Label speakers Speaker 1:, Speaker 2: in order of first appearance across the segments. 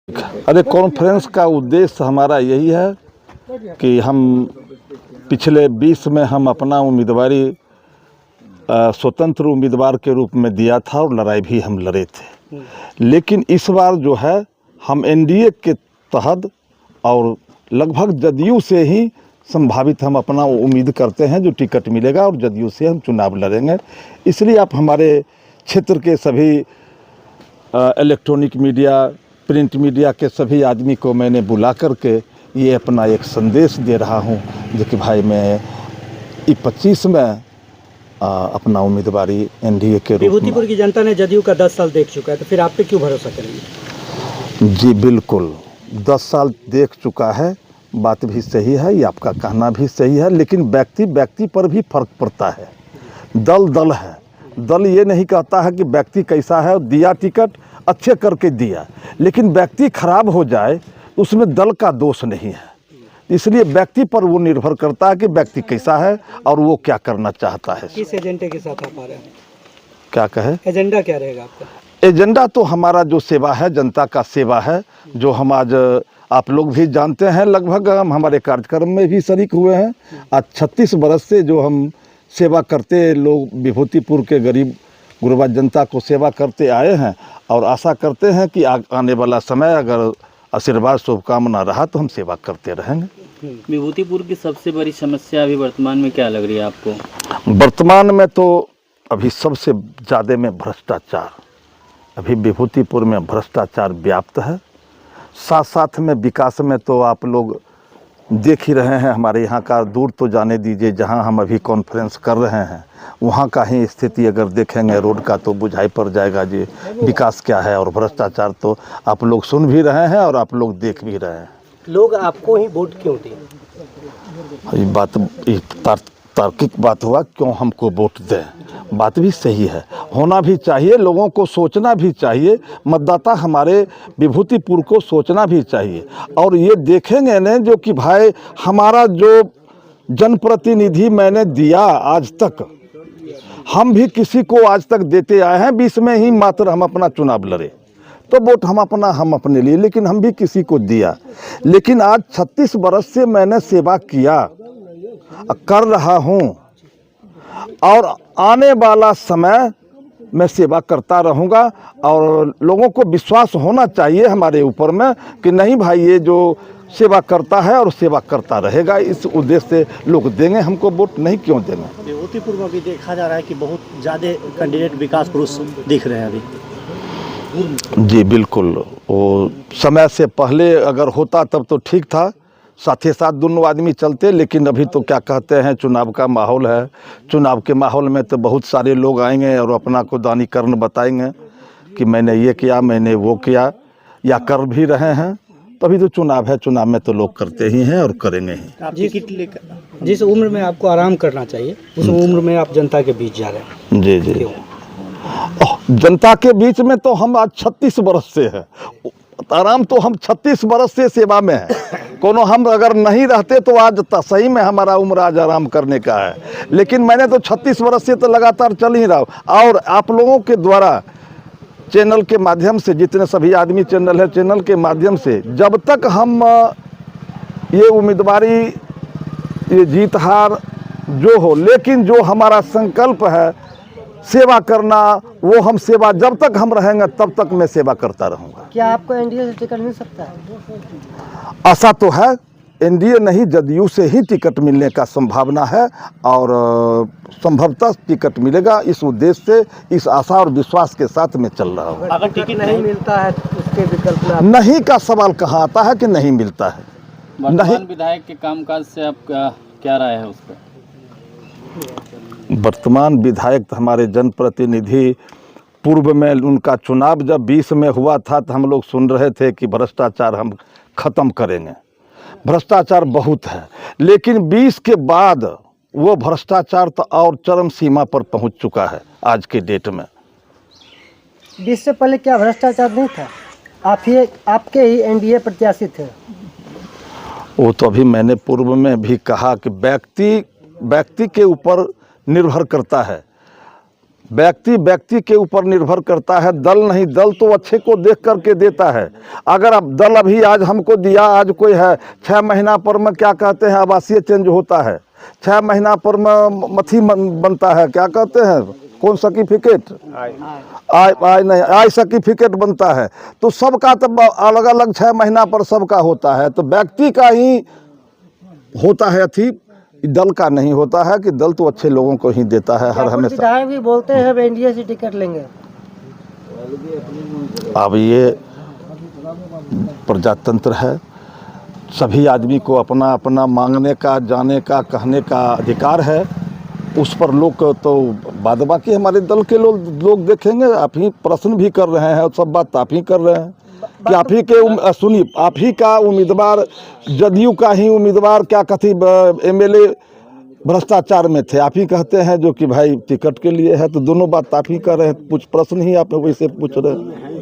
Speaker 1: अरे कॉन्फ्रेंस का उद्देश्य हमारा यही है कि हम पिछले 20 में हम अपना उम्मीदवारी स्वतंत्र उम्मीदवार के रूप में दिया था और लड़ाई भी हम लड़े थे। लेकिन इस बार जो है हम एनडीए के तहत और लगभग जदयू से ही संभावित हम अपना उम्मीद करते हैं जो टिकट मिलेगा और जदयू से हम चुनाव लड़ेंगे। इसलिए आप हमारे क्षेत्र के सभी इलेक्ट्रॉनिक मीडिया, प्रिंट मीडिया के सभी आदमी को मैंने बुला करके ये अपना एक संदेश दे रहा हूँ जो कि भाई मैं 25 में अपना उम्मीदवारी एनडीए के रूप में।
Speaker 2: विभूतिपुर की जनता ने जदयू का 10 साल देख चुका है, तो फिर आप पे क्यों भरोसा करेंगे?
Speaker 1: जी बिल्कुल, 10 साल देख चुका है, बात भी सही है, ये आपका कहना भी सही है। लेकिन व्यक्ति पर भी फर्क पड़ता है। दल है, दल ये नहीं कहता है कि व्यक्ति कैसा है, दिया टिकट अच्छे करके दिया, लेकिन व्यक्ति खराब हो जाए उसमें दल का दोष नहीं है। इसलिए व्यक्ति पर वो निर्भर करता है कि व्यक्ति कैसा है और वो क्या करना चाहता है।
Speaker 2: किस एजेंडे के साथ आप आ रहे हैं?
Speaker 1: क्या कहे,
Speaker 2: एजेंडा क्या रहेगा आपका?
Speaker 1: एजेंडा तो हमारा जो सेवा है, जनता का सेवा है, जो हम आज आप लोग भी जानते हैं, लगभग हम हमारे कार्यक्रम में भी शरीक हुए हैं। आज 36 बरस से जो हम सेवा करते लोग विभूतिपुर के गरीब गुरबा जनता को सेवा करते आए हैं और आशा करते हैं कि आने वाला समय अगर आशीर्वाद शुभकामना रहा तो हम सेवा करते रहेंगे।
Speaker 3: विभूतिपुर की सबसे बड़ी समस्या अभी वर्तमान में क्या लग रही है आपको?
Speaker 1: वर्तमान में तो अभी सबसे ज़्यादा में भ्रष्टाचार, अभी विभूतिपुर में भ्रष्टाचार व्याप्त है। साथ साथ में विकास में तो आप लोग देख ही रहे हैं, हमारे यहाँ का दूर तो जाने दीजिए, जहाँ हम अभी कॉन्फ्रेंस कर रहे हैं वहाँ का ही स्थिति अगर देखेंगे रोड का तो बुझाई पड़ जाएगा जी विकास क्या है। और भ्रष्टाचार तो आप लोग सुन भी रहे हैं और आप लोग देख भी रहे हैं।
Speaker 2: लोग आपको ही वोट क्यों दिए?
Speaker 1: ये बात तार्किक बात हुआ, क्यों हमको वोट दें, बात भी सही है, होना भी चाहिए, लोगों को सोचना भी चाहिए, मतदाता हमारे विभूतिपुर को सोचना भी चाहिए। और ये देखेंगे न जो कि भाई हमारा जो जनप्रतिनिधि मैंने दिया आज तक, हम भी किसी को आज तक देते आए हैं। 20 में ही मात्र हम अपना चुनाव लड़े तो वोट हम अपने लिए, लेकिन हम भी किसी को दिया। लेकिन आज 36 बरस से मैंने सेवा किया, कर रहा हूँ और आने वाला समय मैं सेवा करता रहूँगा। और लोगों को विश्वास होना चाहिए हमारे ऊपर में कि नहीं भाई ये जो सेवा करता है और सेवा करता रहेगा। इस उद्देश्य से लोग देंगे हमको वोट, नहीं क्यों देंगे।
Speaker 2: विभूतिपुर में भी देखा जा रहा है कि बहुत ज़्यादा कैंडिडेट विकास पुरुष दिख रहे हैं अभी।
Speaker 1: जी बिल्कुल, वो समय से पहले अगर होता तब तो ठीक था, साथ ही साथ दोनों आदमी चलते। लेकिन अभी तो क्या कहते हैं, चुनाव का माहौल है, चुनाव के माहौल में तो बहुत सारे लोग आएंगे और अपना को दानीकरण बताएंगे कि मैंने ये किया, मैंने वो किया, या कर भी रहे हैं। तभी तो चुनाव है, चुनाव में तो लोग करते ही हैं और करेंगे ही।
Speaker 2: जिस उम्र में आपको आराम करना चाहिए उस उम्र में आप जनता के बीच जा रहे हैं।
Speaker 1: जी जनता के बीच में तो हम आज 36 बरस से है, आराम तो हम 36 बरस से सेवा में है। कोनो हम अगर नहीं रहते तो आज सही में हमारा उम्र आज आराम करने का है। लेकिन मैंने तो 36 बरस से तो लगातार चल ही रहा हूँ। और आप लोगों के द्वारा चैनल के माध्यम से, जितने सभी आदमी चैनल है, चैनल के माध्यम से जब तक हम ये उम्मीदवारी, ये जीत हार जो हो, लेकिन जो हमारा संकल्प है सेवा करना, वो हम सेवा जब तक हम रहेंगे तब तक मैं सेवा करता रहूँगा।
Speaker 2: क्या आपको एनडीए से टिकट मिल सकता है?
Speaker 1: आशा तो है, एनडीए नहीं जदयू से ही टिकट मिलने का संभावना है और संभवतः टिकट मिलेगा। इस उद्देश्य से, इस आशा और विश्वास के साथ मैं चल रहा हूँ।
Speaker 2: अगर टिकट नहीं मिलता है तो उसके विकल्प में
Speaker 1: नहीं का सवाल कहाँ आता है कि नहीं मिलता है।
Speaker 3: वर्तमान विधायक के कामकाज से आपका क्या राय है उस पर?
Speaker 1: वर्तमान विधायक हमारे जनप्रतिनिधि, पूर्व में उनका चुनाव जब 20 में हुआ था तो हम लोग सुन रहे थे कि भ्रष्टाचार हम ख़त्म करेंगे। भ्रष्टाचार बहुत है, लेकिन 20 के बाद वो भ्रष्टाचार तो और चरम सीमा पर पहुंच चुका है आज के डेट में।
Speaker 2: 20 से पहले क्या भ्रष्टाचार नहीं था? आपके ही एनडीए प्रत्याशी थे।
Speaker 1: वो तो अभी मैंने पूर्व में भी कहा कि व्यक्ति के ऊपर निर्भर करता है। व्यक्ति व्यक्ति के ऊपर निर्भर करता है, दल नहीं। दल तो अच्छे को देख करके देता है। अगर अब दल अभी आज हमको दिया, आज कोई है 6 महीना पर में क्या कहते हैं आवासीय चेंज होता है, 6 महीना पर में मथी बनता है, क्या कहते हैं कौन सर्टिफिकेट, आई नहीं आई सर्टिफिकेट बनता है। तो सबका तो अलग अलग 6 महीना पर सबका होता है। तो व्यक्ति का ही होता है अथी, दल का नहीं होता है कि दल तो अच्छे लोगों को ही देता है हर हमेशा।
Speaker 2: विधायक भी बोलते हैं अब एनडीए से टिकट लेंगे।
Speaker 1: अब ये प्रजातंत्र है, सभी आदमी को अपना अपना मांगने का, जाने का, कहने का अधिकार है। उस पर लोग तो बाद बाकी हमारे दल के लोग देखेंगे। आप ही प्रश्न भी कर रहे हैं, सब बात आप ही कर रहे हैं कि आप ही के सुनिए, आप ही का उम्मीदवार, जदयू का ही उम्मीदवार क्या कथी एमएलए भ्रष्टाचार में थे, आप ही कहते हैं जो कि भाई टिकट के लिए है। तो दोनों बात आप ही कर रहे हैं, कुछ प्रश्न ही आप वैसे पूछ रहे हैं।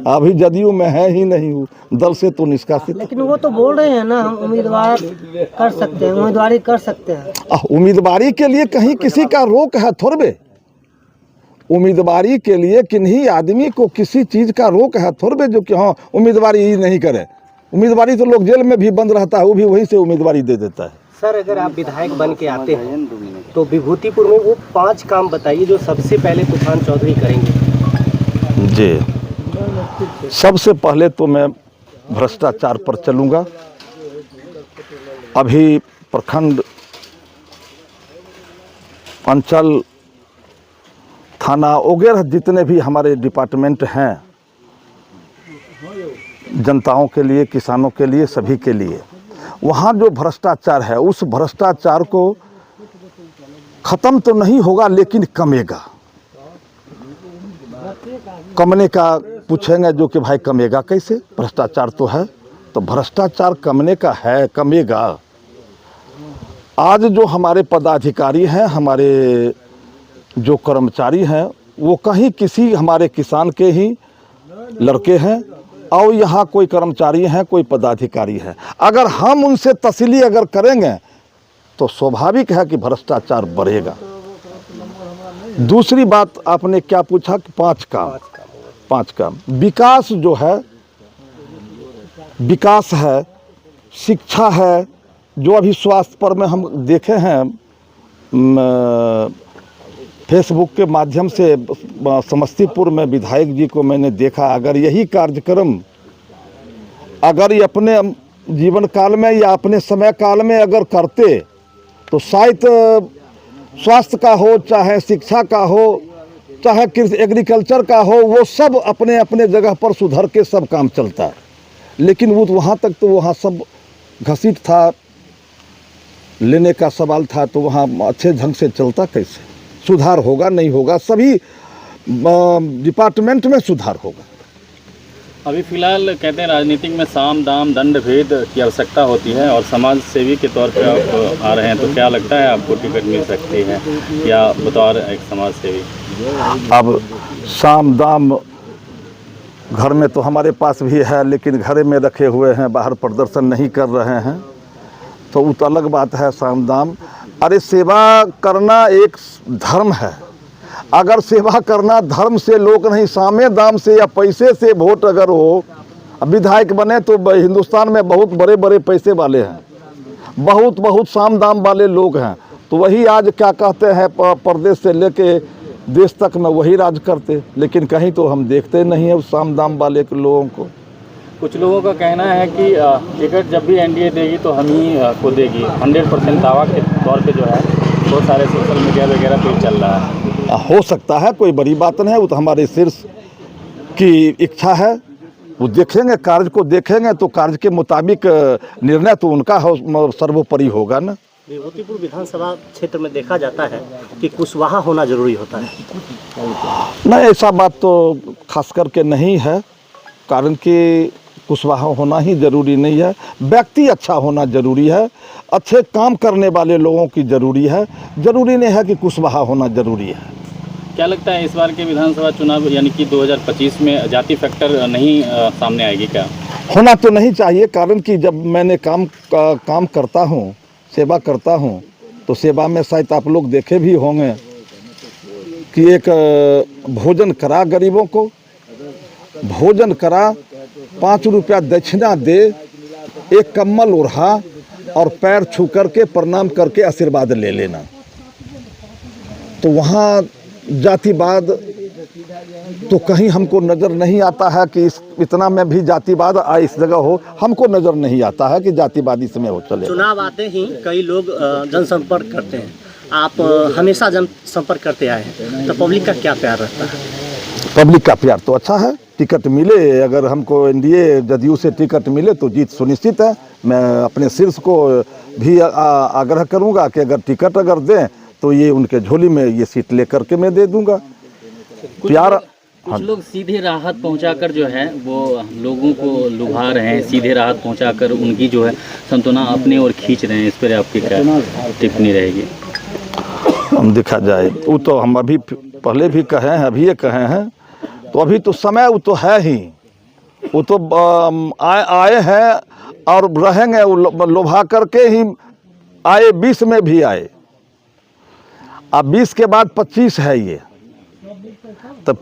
Speaker 1: अभी जदयू में है ही नहीं हूँ, दल से तो निष्कासित।
Speaker 2: लेकिन वो तो बोल रहे हैं ना हम उम्मीदवार कर सकते हैं, उम्मीदवारी कर सकते हैं।
Speaker 1: उम्मीदवारी के लिए कहीं किसी का रोक है थोड़े। उम्मीदवारी के लिए किन्हीं आदमी को किसी चीज़ का रोक है थोड़े जो कि हाँ उम्मीदवारी ही नहीं करे। उम्मीदवारी तो लोग जेल में भी बंद रहता है, वो भी वहीं से उम्मीदवारी दे देता है।
Speaker 4: सर अगर आप विधायक बन के आते हैं तो विभूतिपुर में वो 5 काम बताइए जो सबसे पहले तूफान चौधरी करेंगे।
Speaker 1: जी, सबसे पहले तो मैं भ्रष्टाचार पर चलूँगा। अभी प्रखंड, अंचल, थाना वगैरह जितने भी हमारे डिपार्टमेंट हैं, जनताओं के लिए, किसानों के लिए, सभी के लिए, वहाँ जो भ्रष्टाचार है उस भ्रष्टाचार को ख़त्म तो नहीं होगा लेकिन कमेगा। कमने का पूछेंगे जो कि भाई कमेगा कैसे, भ्रष्टाचार तो है। तो भ्रष्टाचार कमने का है, कमेगा। आज जो हमारे पदाधिकारी हैं, हमारे जो कर्मचारी हैं, वो कहीं किसी हमारे किसान के ही लड़के हैं और यहाँ कोई कर्मचारी हैं, कोई पदाधिकारी है। अगर हम उनसे तसल्ली अगर करेंगे तो स्वाभाविक है कि भ्रष्टाचार बढ़ेगा। दूसरी बात आपने क्या पूछा कि 5 काम। विकास जो है, विकास है, शिक्षा है, जो अभी स्वास्थ्य पर में हम देखे हैं फेसबुक के माध्यम से, समस्तीपुर में विधायक जी को मैंने देखा। अगर यही कार्यक्रम अगर ये अपने जीवन काल में या अपने समय काल में अगर करते तो शायद स्वास्थ्य का हो, चाहे शिक्षा का हो, चाहे एग्रीकल्चर का हो, वो सब अपने अपने जगह पर सुधर के सब काम चलता है। लेकिन वो वहाँ तक तो वहाँ सब घसीट था, लेने का सवाल था, तो वहाँ अच्छे ढंग से चलता कैसे? सुधार होगा नहीं होगा, सभी डिपार्टमेंट में सुधार होगा।
Speaker 3: अभी फिलहाल कहते हैं राजनीतिक में साम दाम दंड भेद की आवश्यकता होती है और समाज सेवी के तौर पे आप आ रहे हैं, तो क्या लगता है आपको टिकट मिल सकती है या बतौर एक समाज सेवी?
Speaker 1: अब साम दाम घर में तो हमारे पास भी है, लेकिन घर में रखे हुए हैं, बाहर प्रदर्शन नहीं कर रहे हैं, तो वो तो अलग बात है। साम दाम, अरे सेवा करना एक धर्म है। अगर सेवा करना धर्म से लोग नहीं, सामे दाम से या पैसे से वोट अगर हो, विधायक बने तो हिंदुस्तान में बहुत बड़े बड़े पैसे वाले हैं, बहुत साम दाम वाले लोग हैं। तो वही आज क्या कहते हैं, प्रदेश से लेके देश तक में वही राज करते, लेकिन कहीं तो हम देखते नहीं है उस साम दाम वाले के लोगों को।
Speaker 3: कुछ लोगों का कहना है कि टिकट जब भी एनडीए देगी तो हम ही को देगी। 100% दावा के तौर पे जो है बहुत सारे सोशल मीडिया वगैरह पे चल रहा है।
Speaker 1: हो सकता है, कोई बड़ी बात नहीं है, वो तो हमारे शीर्ष की इच्छा है। वो देखेंगे, कार्य को देखेंगे तो कार्य के मुताबिक निर्णय तो उनका सर्वोपरि होगा ना।
Speaker 4: विभूतिपुर विधानसभा क्षेत्र में देखा जाता है कि कुशवाहा होना जरूरी होता है।
Speaker 1: नहीं, ऐसा बात तो खास करके नहीं है, कारण कि कुशवाहा होना ही जरूरी नहीं है। व्यक्ति अच्छा होना जरूरी है, अच्छे काम करने वाले लोगों की जरूरी है। जरूरी नहीं है कि कुशवाहा होना जरूरी है।
Speaker 3: क्या लगता है इस बार के विधानसभा चुनाव यानी कि 2025 में जाति फैक्टर नहीं सामने आएगी क्या?
Speaker 1: होना तो नहीं चाहिए, कारण कि जब मैंने काम करता हूँ, सेवा करता हूँ, तो सेवा में शायद आप लोग देखे भी होंगे कि एक भोजन करा, गरीबों को भोजन करा, 5 रुपया दक्षिणा दे, एक कम्बल ओढ़ा और पैर छू करके प्रणाम करके आशीर्वाद ले लेना। तो वहाँ जातिवाद तो कहीं हमको नज़र नहीं आता है कि इतना में भी जातिवाद इस जगह हो, हमको नज़र नहीं आता है कि जातिवाद इसमें हो चले।
Speaker 4: चुनाव आते ही कई लोग जनसंपर्क करते हैं, आप हमेशा जनसंपर्क करते आए हैं, तो पब्लिक का क्या प्यार रहता है?
Speaker 1: पब्लिक का प्यार तो अच्छा है। टिकट मिले, अगर हमको एनडीए जदयू से टिकट मिले तो जीत सुनिश्चित है। मैं अपने शीर्ष को भी आग्रह करूंगा कि अगर टिकट अगर दें तो ये उनके झोली में ये सीट लेकर के मैं दे दूंगा। प्यार
Speaker 3: कुछ लोग सीधे राहत पहुंचाकर जो है वो लोगों को लुभा रहे हैं, सीधे राहत पहुंचाकर उनकी जो है संतुना अपनी ओर खींच रहे हैं। इस पर आपकी क्या टिप्पणी रहेगी?
Speaker 1: हम देखा जाए वो तो हम अभी पहले भी कहे हैं, अभी ये कहे हैं, तो अभी तो समय वो तो है ही, वो तो आए हैं और रहेंगे, वो लोभा करके ही आए। 20 में भी आए, अब 20 के बाद 25 है ये, तब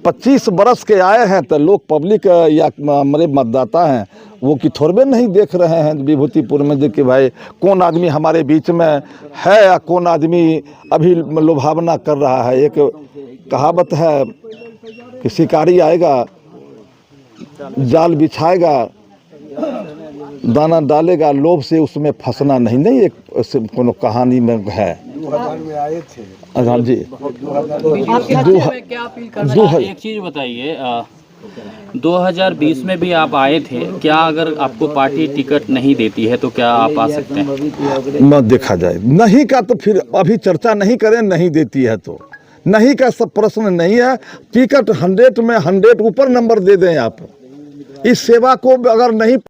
Speaker 1: 25 बरस के आए हैं तो लोग पब्लिक या हमारे मतदाता हैं वो कि थोड़े नहीं देख रहे हैं विभूतिपुर में जो कि भाई कौन आदमी हमारे बीच में है या कौन आदमी अभी लुभावना कर रहा है। एक कहावत है कि शिकारी आएगा, जाल बिछाएगा, दाना डालेगा, लोभ से उसमें फंसना नहीं। नहीं, एक कोनो कहानी में है। हाँ जी,
Speaker 3: एक चीज़ बताइए, 2020 में भी आप आए थे, क्या अगर आपको पार्टी टिकट नहीं देती है तो क्या आप आ सकते हैं?
Speaker 1: मैं देखा जाए नहीं का तो फिर अभी चर्चा नहीं करें, नहीं देती है तो नहीं का सब प्रश्न नहीं है। टिकट 100 में 100 ऊपर नंबर दे दें आप, इस सेवा को अगर नहीं